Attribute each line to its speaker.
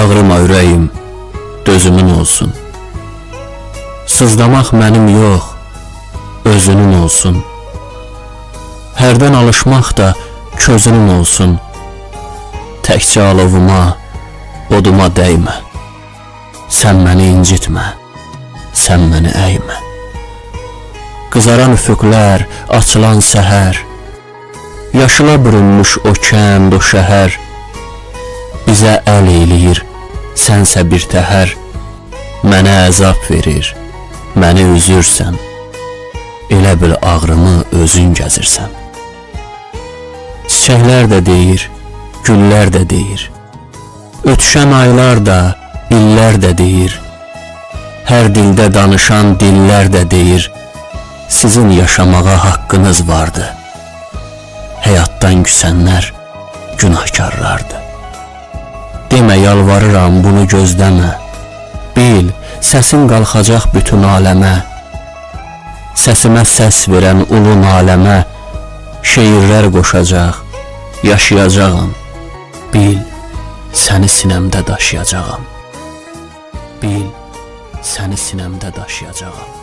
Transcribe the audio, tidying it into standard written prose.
Speaker 1: Bağrıma ürəyim, dözümün olsun. Sızlamaq mənim yox, özünün olsun. Hərdən alışmaq da közünün olsun. Təkcə alovuma, oduma dəymə. Sən məni incitmə, sən məni əymə. Qızaran üfüqlər, açılan səhər, yaşıla bürünmüş o kənd, o şəhər, bizə əl eyləyir, sənsə bir təhər. Mənə əzab verir, məni üzürsən, elə bil ağrımı özün gəzirsən. Çiçəklər də deyir, güllər də deyir, ötüşən aylar da, illər də deyir, hər dildə danışan dillər də deyir, sizin yaşamağa haqqınız vardı. Həyatdan küsənlər günahkarlardı. Demə, yalvarıram, bunu gözləmə. Bil, səsin qalxacaq bütün aləmə. Səsimə səs verən ulu aləmə şeirlər qoşacaq, yaşayacağam. Bil, səni sinəmdə daşıyacağam. Bil, səni sinəmdə daşıyacağam.